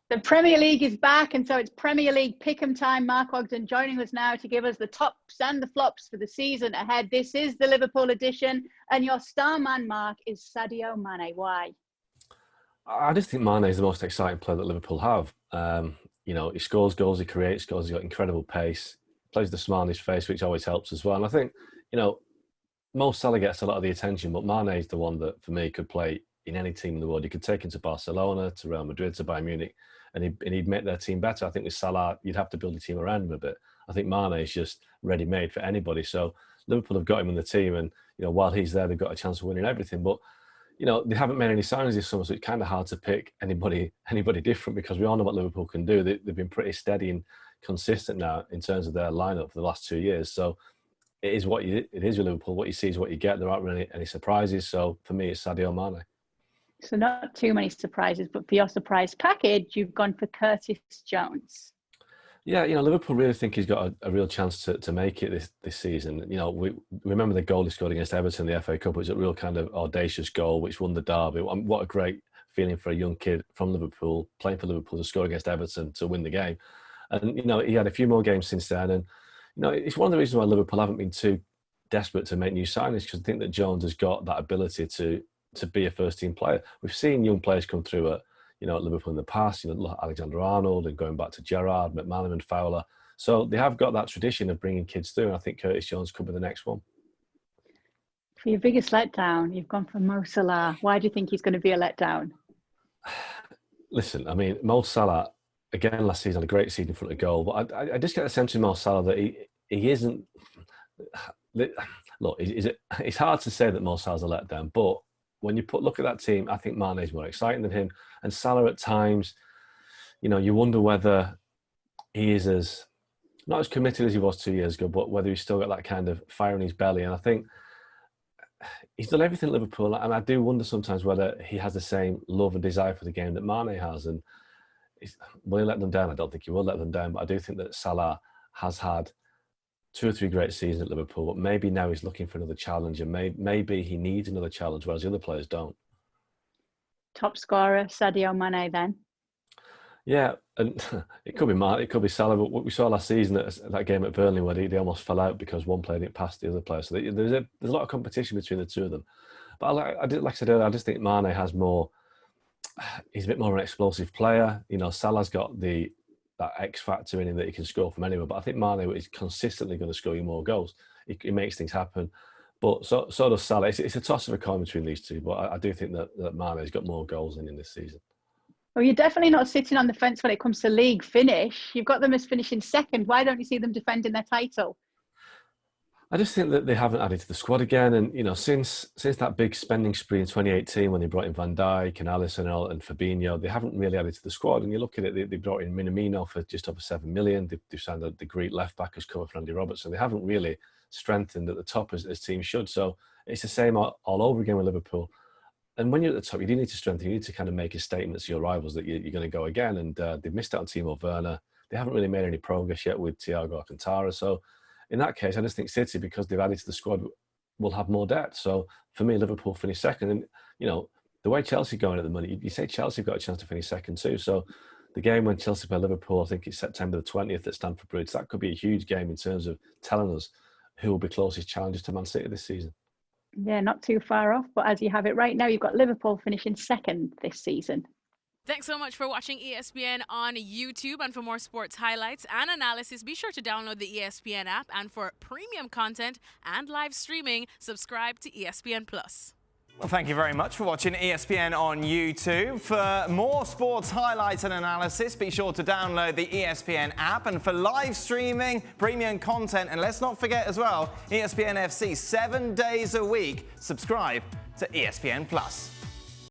The Premier League is back, and so it's Premier League pick'em time. Mark Ogden joining us now to give us the tops and the flops for the season ahead. This is the Liverpool edition, and your star man, Mark, is Sadio Mane. Why? I just think Mane is the most exciting player that Liverpool have. He scores goals, he creates goals, he's got incredible pace, plays the smile on his face, which always helps as well. And I think, Mo Salah gets a lot of the attention, but Mane is the one that, for me, could play in any team in the world. You could take him to Barcelona, to Real Madrid, to Bayern Munich, and he'd make their team better. I think with Salah, you'd have to build a team around him a bit. I think Mane is just ready-made for anybody. So Liverpool have got him in the team, and while he's there, they've got a chance of winning everything. But they haven't made any signings this summer, so it's kind of hard to pick anybody different, because we all know what Liverpool can do. They've been pretty steady and consistent now in terms of their lineup for the last 2 years. So it is with Liverpool. What you see is what you get. There aren't really any surprises. So for me, it's Sadio Mane. So not too many surprises, but for your surprise package, you've gone for Curtis Jones. Yeah, Liverpool really think he's got a real chance to make it this season. We remember the goal he scored against Everton in the FA Cup. It was a real kind of audacious goal, which won the derby. What a great feeling for a young kid from Liverpool, playing for Liverpool, to score against Everton to win the game. And, he had a few more games since then. And, it's one of the reasons why Liverpool haven't been too desperate to make new signings, because I think that Jones has got that ability to be a first-team player. We've seen young players come through at Liverpool in the past, Alexander-Arnold, and going back to Gerrard, McManaman and Fowler. So they have got that tradition of bringing kids through, and I think Curtis Jones could be the next one. For your biggest letdown, you've gone for Mo Salah. Why do you think he's going to be a letdown? Listen, Mo Salah, again, last season had a great season in front of goal, but I just get the sense in Mo Salah that he isn't... Look, it's hard to say that Mo Salah's a letdown, but when you look at that team, I think Mane is more exciting than him. And Salah at times, you wonder whether he is not as committed as he was 2 years ago, but whether he's still got that kind of fire in his belly. And I think he's done everything at Liverpool, and I do wonder sometimes whether he has the same love and desire for the game that Mane has. And will he let them down? I don't think he will let them down, but I do think that Salah has had 2 or 3 great seasons at Liverpool, but maybe now he's looking for another challenge, and maybe he needs another challenge, whereas the other players don't. Top scorer, Sadio Mane, then? Yeah, and it could be Mane, it could be Salah, but what we saw last season at that game at Burnley, where they almost fell out because one player didn't pass the other player. So there's a lot of competition between the two of them. But like I said earlier, I just think Mane has more... He's a bit more of an explosive player. Salah's got that X factor in him that he can score from anywhere. But I think Mane is consistently going to score you more goals. He makes things happen. But so does Salah. It's a toss of a coin between these two. But I do think that Mane has got more goals in this season. Well, you're definitely not sitting on the fence when it comes to league finish. You've got them as finishing second. Why don't you see them defending their title? I just think that they haven't added to the squad again. And, since that big spending spree in 2018 when they brought in Van Dijk and Alisson and Fabinho, they haven't really added to the squad. And you look at it, they brought in Minamino for just over 7 million. They've signed the Greek left-back who's covered for Andy Robertson. They haven't really strengthened at the top as teams should. So it's the same all over again with Liverpool. And when you're at the top, you do need to strengthen. You need to kind of make a statement to your rivals that you're going to go again. And they've missed out on Timo Werner. They haven't really made any progress yet with Thiago Alcantara. So in that case, I just think City, because they've added to the squad, will have more depth. So for me, Liverpool finished second. And, the way Chelsea are going at the moment, you say Chelsea have got a chance to finish second too. So the game when Chelsea play Liverpool, I think it's September the 20th at Stamford Bridge. That could be a huge game in terms of telling us who will be closest challengers to Man City this season. Yeah, not too far off. But as you have it right now, you've got Liverpool finishing second this season. Thanks so much for watching ESPN on YouTube. And for more sports highlights and analysis, be sure to download the ESPN app. And for premium content and live streaming, subscribe to ESPN+. Well, thank you very much for watching ESPN on YouTube. For more sports highlights and analysis, be sure to download the ESPN app. And for live streaming, premium content, and let's not forget as well, ESPN FC 7 days a week, subscribe to ESPN+.